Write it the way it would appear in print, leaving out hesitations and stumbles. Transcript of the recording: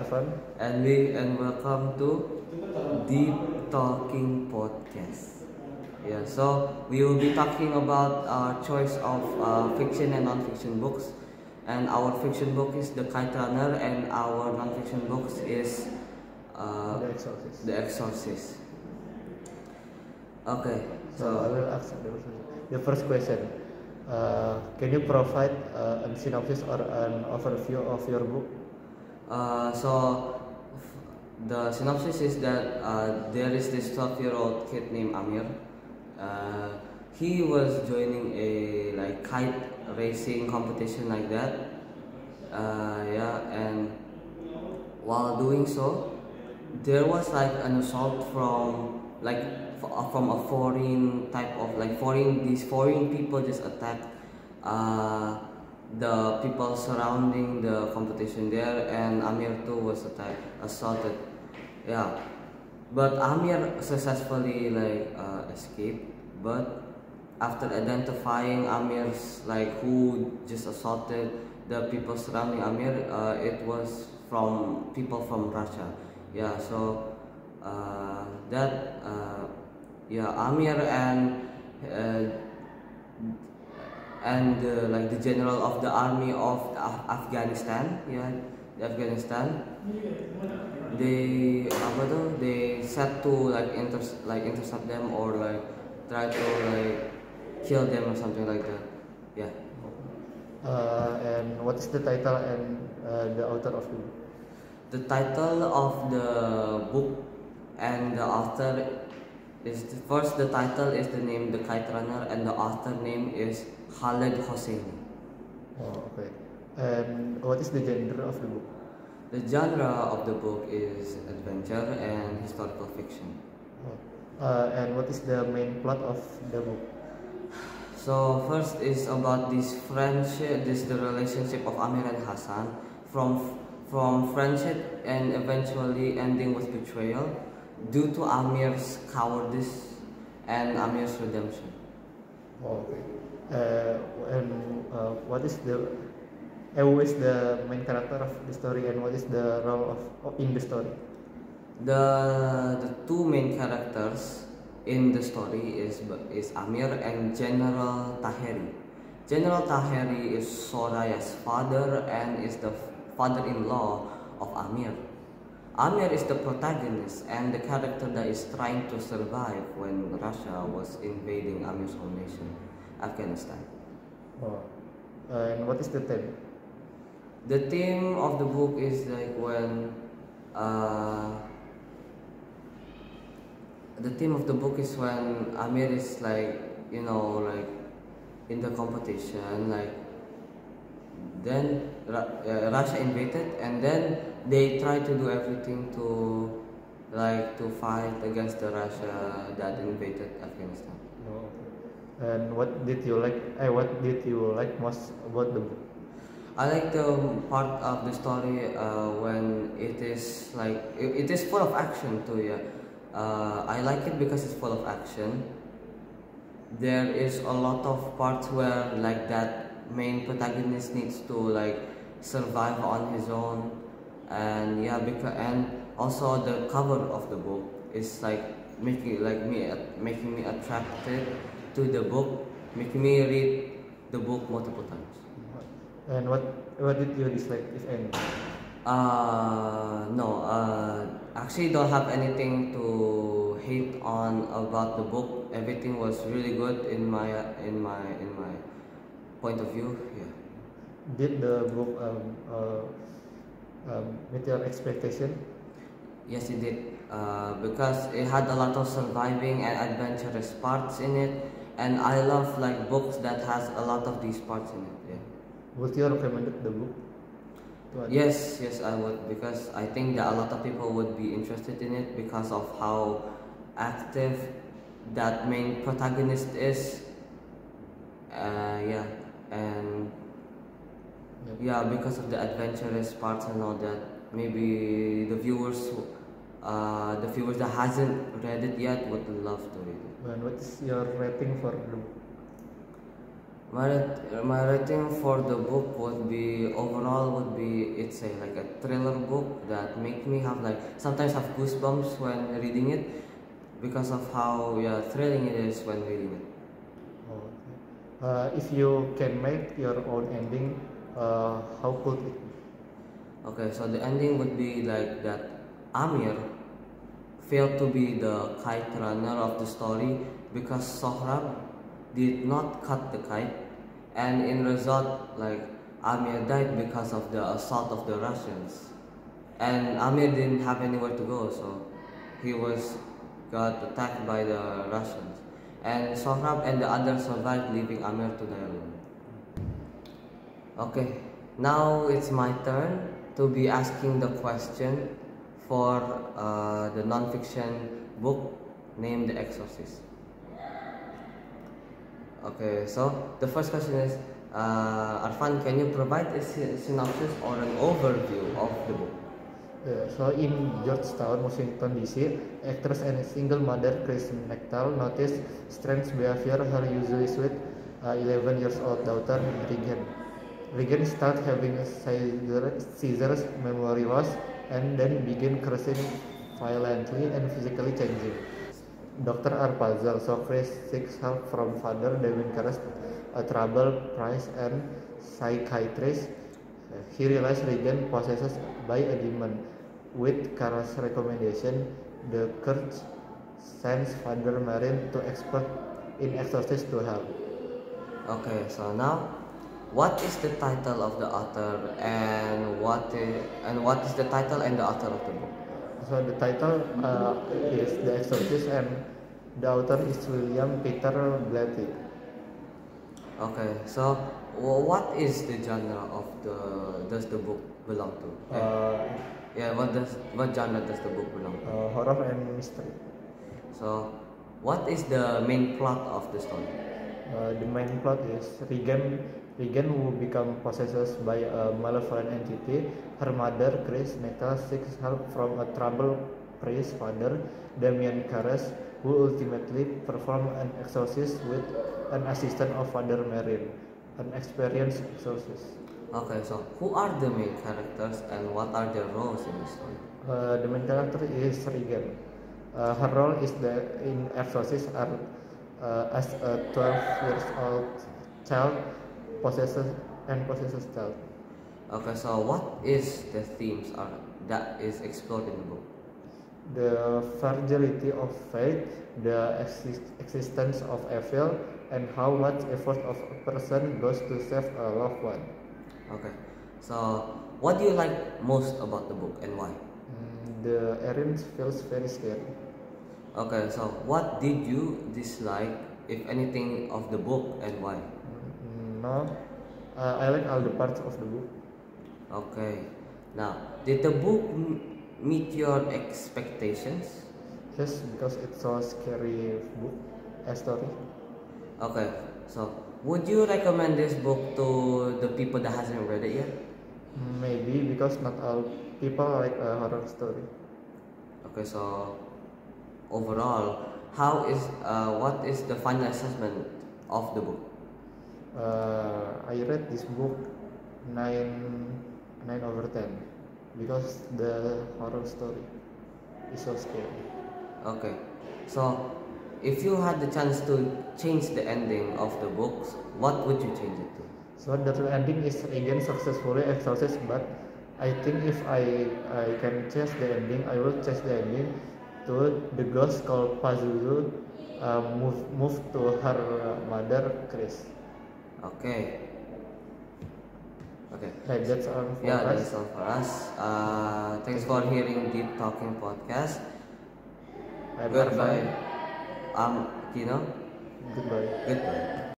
Arfan. And welcome to Deep Talking Podcast. Yeah, so we will be talking about our choice of fiction and non-fiction books. And our fiction book is The Kite Runner, and our non-fiction books is The Exorcist. The Exorcist. Okay, So I will ask the first question. Can you provide a synopsis or an overview of your book? The synopsis is that there is this 12-year-old kid named Amir. He was joining a kite racing competition like that. And while doing so, there was an assault from a foreign type of these foreign people just attacked the people surrounding the competition there, and Amir too was assaulted. Yeah, but Amir successfully escaped. But after identifying Amir's who just assaulted the people surrounding Amir, it was from people from Russia. Yeah, so Amir and the general of the army of Afghanistan, Afghanistan, they set to intercept them or try to kill them or something like that. Yeah. And what is the title and the author of the book? The title of the book and the author is the title is the name The Kite Runner, and the author name is Khaled Hosseini. Oh, okay. And what is the genre of the book? The genre of the book is adventure and historical fiction. And what is the main plot of the book? So first is about this friendship, the relationship of Amir and Hassan from friendship and eventually ending with betrayal due to Amir's cowardice and Amir's redemption. Oh, okay. What is who is the main character of the story, and what is the role of in the story? The two main characters in the story is Amir and General Taheri. General Taheri is Soraya's father and is the father-in-law of Amir. Amir is the protagonist and the character that is trying to survive when Russia was invading Amir's home nation, Afghanistan. Oh. And what is the theme? The theme of the book is when Amir is in the competition, then Russia invaded, and then they try to do everything to fight against the Russia that invaded Afghanistan. Oh, okay. And what did you like? What did you like most about the book? I like the part of the story when it is it is full of action too. Yeah, I like it because it's full of action. There is a lot of parts where that main protagonist needs to survive on his own, and and also the cover of the book is making me attracted to the book, making me read the book multiple times. And what did you dislike, if any? No. Actually, don't have anything to hate on about the book. Everything was really good in my point of view. Yeah. Did the book meet your expectation? Yes, it did. Because it had a lot of surviving and adventurous parts in it, and I love books that has a lot of these parts in it. Yeah. Would you recommend the book? Yes, I would, because I think that a lot of people would be interested in it because of how active that main protagonist is. Because of the adventurous parts and all that. Maybe the viewers that hasn't read it yet would love to read it. And what is your rating for the book? My rating for the book would be overall would be it's a like a thriller book that make me have like sometimes have goosebumps when reading it because of how thrilling it is when reading it. Oh, okay. If you can make your own ending, how could it be? Okay, so the ending would be like that Amir failed to be the kite runner of the story because Sohrab did not cut the kite, and in result, like Amir died because of the assault of the Russians, and Amir didn't have anywhere to go, so he got attacked by the Russians, and Sohrab and the others survived, leaving Amir to die alone. Okay, now it's my turn to be asking the question for the non-fiction book named The Exorcist. Okay, so the first question is, Arfan, can you provide a synopsis or an overview of the book? So in Georgetown, Washington DC, actress and single mother Chris McTell noticed strange behavior her usually sweet 11 years old daughter Regan. Regan started having seizures, memory loss, and then began cursing violently and physically changing. Dr. are puzzled, so Chris seeks help from Father David Karras, a troubled priest and psychiatrist. He realizes Regan possessed by a demon. With Karras' recommendation, the church sends Father Marin to expert in exorcism to help. Okay, so now, what is the title of the author and what is the title and the author of the book? So the title is The Exorcist, and the author is William Peter Blatty. Okay, so what is the genre of does the book belong to? What genre does the book belong to? Horror and mystery. So, what is the main plot of the story? The main plot is Regan who become possessed by a malevolent entity. Her mother, Chris McTell, seeks help from a troubled priest, Father Damien Karras, who ultimately performs an exorcism with an assistant of Father Marin, an experienced exorcist. Okay, so who are the main characters and what are their roles in the story? The main character is Regan. Her role is in exorcist as a 12 years old child possesses child. Okay, so what is the themes that is explored in the book? The fragility of faith, the existence of evil, and how much effort of a person goes to save a loved one. Okay, so what do you like most about the book and why? The errand feels very scary. Okay, so what did you dislike, if anything, of the book and why? No, I like all the parts of the book. Okay, now did the book meet your expectations? Yes, because it's so scary book, a story. Okay, so would you recommend this book to the people that hasn't read it yet? Maybe because not all people like a horror story. Okay, so overall, what is the final assessment of the book? I read this book 9/10 because the horror story is so scary. Okay, so if you had the chance to change the ending of the books, what would you change it to? So the ending is again successfully exorcised, but I think if I can change the ending, I will change the ending to the ghost called Pazuzu move to her mother Chris. Okay. Okay. Right, that's all for Yeah, us. that's all for us. Thanks for hearing Deep Talking Podcast. I'm Goodbye. Arfan. Kino. Goodbye. Goodbye.